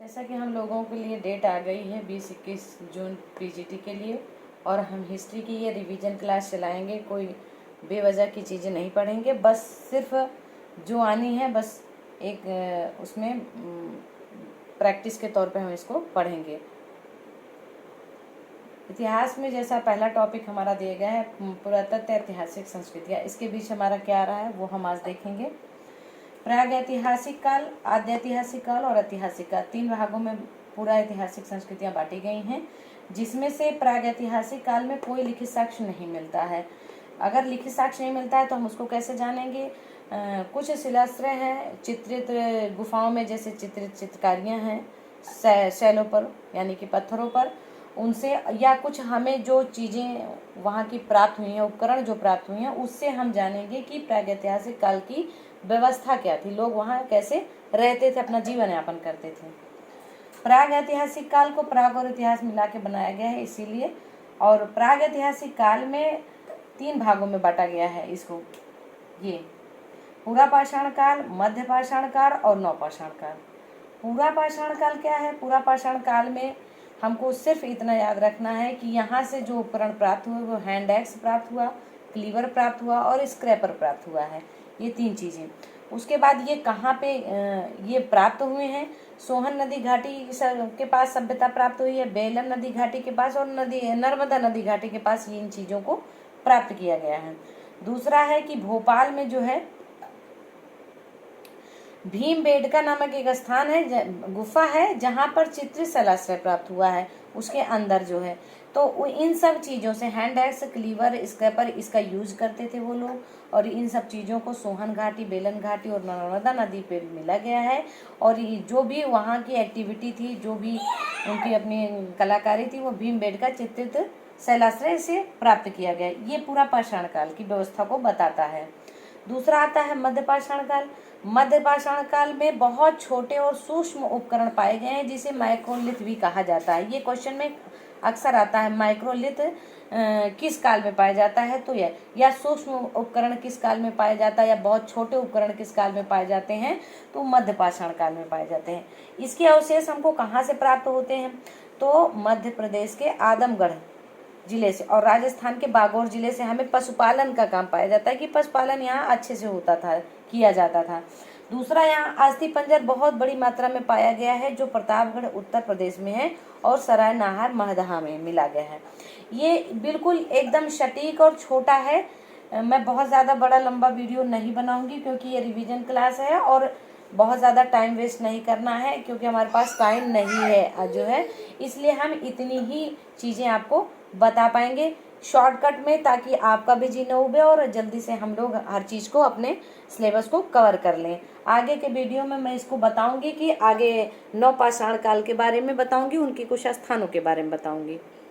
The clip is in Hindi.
जैसा कि हम लोगों के लिए डेट आ गई है 20-21 जून पीजीटी के लिए, और हम हिस्ट्री की ये रिवीजन क्लास चलाएंगे। कोई बेवजह की चीज़ें नहीं पढ़ेंगे, बस सिर्फ जो आनी है बस एक उसमें प्रैक्टिस के तौर पे हम इसको पढ़ेंगे। इतिहास में जैसा पहला टॉपिक हमारा दिया गया है पुरातत्व ऐतिहासिक संस्कृतियाँ, इसके बीच हमारा क्या आ रहा है वो हम आज देखेंगे। प्रागैतिहासिक काल, आद्यैतिहासिक काल और ऐतिहासिक काल, 3 भागों में पूरा ऐतिहासिक संस्कृतियां बांटी गई हैं, जिसमें से प्रागैतिहासिक काल में कोई लिखित साक्ष्य नहीं मिलता है। अगर लिखित साक्ष्य नहीं मिलता है तो हम उसको कैसे जानेंगे? कुछ शिलाश्रय हैं चित्रित गुफाओं में, जैसे चित्रित चित्रकारियां हैं शैलों पर यानी कि पत्थरों पर, उनसे, या कुछ हमें जो चीज़ें वहाँ की प्राप्त हुई हैं, उपकरण जो प्राप्त हुए हैं, उससे हम जानेंगे कि प्रागैतिहासिक काल की व्यवस्था क्या थी, लोग वहाँ कैसे रहते थे, अपना जीवन यापन करते थे। प्रागैतिहासिक काल को प्राग और इतिहास मिला के बनाया गया है इसीलिए, और प्रागैतिहासिक काल में 3 भागों में बांटा गया है इसको। ये पूरा पाषाण काल, मध्य पाषाण काल और नवपाषाण काल। पूरा पाषाण काल क्या है? पूरा पाषाण काल में हमको सिर्फ इतना याद रखना है कि यहाँ से जो उपकरण प्राप्त हुए वो हैंड एक्स प्राप्त हुआ, क्लीवर प्राप्त हुआ और स्क्रैपर प्राप्त हुआ है, ये 3 चीज़ें। उसके बाद ये कहाँ पे ये प्राप्त हुए हैं? सोहन नदी घाटी के पास सभ्यता प्राप्त हुई है, बेलन नदी घाटी के पास और नर्मदा नदी घाटी के पास ये इन चीज़ों को प्राप्त किया गया है। दूसरा है कि भोपाल में जो है भीमबेडका नामक एक स्थान है, गुफा है, जहाँ पर चित्रित शैलाश्रय प्राप्त हुआ है, उसके अंदर जो है। तो इन सब चीज़ों से हैंड एक्स, क्लीवर, स्क्रैपर इसका यूज करते थे वो लोग, और इन सब चीज़ों को सोहन घाटी, बेलन घाटी और नर्मदा नदी पे मिला गया है। और जो भी वहाँ की एक्टिविटी थी, जो भी उनकी अपनी कलाकारी थी, वो भीमबेडका चित्रित शैलाश्रय से प्राप्त किया गया। ये पूरा पाषाण काल की व्यवस्था को बताता है। दूसरा आता है मध्य पाषाण काल। मध्य पाषाण काल में बहुत छोटे और सूक्ष्म उपकरण पाए गए हैं, जिसे माइक्रोलिथ भी कहा जाता है। ये क्वेश्चन में अक्सर आता है, माइक्रोलिथ किस काल में पाया जाता है, तो यह, या सूक्ष्म उपकरण किस काल में पाया जाता है, या बहुत छोटे उपकरण किस काल में पाए जाते हैं, तो मध्य पाषाण काल में पाए जाते हैं। इसके अवशेष हमको कहाँ से प्राप्त होते हैं? तो मध्य प्रदेश के आदमगढ़ जिले से और राजस्थान के बागौर जिले से हमें पशुपालन का काम पाया जाता है, कि पशुपालन यहाँ अच्छे से होता था, किया जाता था। दूसरा, यहाँ अस्थि पंजर बहुत बड़ी मात्रा में पाया गया है, जो प्रतापगढ़ उत्तर प्रदेश में है और सराय नाहर महदहा में मिला गया है। ये बिल्कुल एकदम सटीक और छोटा है। मैं बहुत ज़्यादा बड़ा लंबा वीडियो नहीं बनाऊंगी, क्योंकि ये रिवीजन क्लास है और बहुत ज़्यादा टाइम वेस्ट नहीं करना है, क्योंकि हमारे पास टाइम नहीं है जो है, इसलिए हम इतनी ही चीज़ें आपको बता पाएंगे शॉर्टकट में, ताकि आपका भी जी न उबे और जल्दी से हम लोग हर चीज़ को, अपने सिलेबस को कवर कर लें। आगे के वीडियो में मैं इसको बताऊंगी कि आगे नवपाषाण काल के बारे में बताऊंगी, उनकी कुछ स्थानों के बारे में बताऊंगी।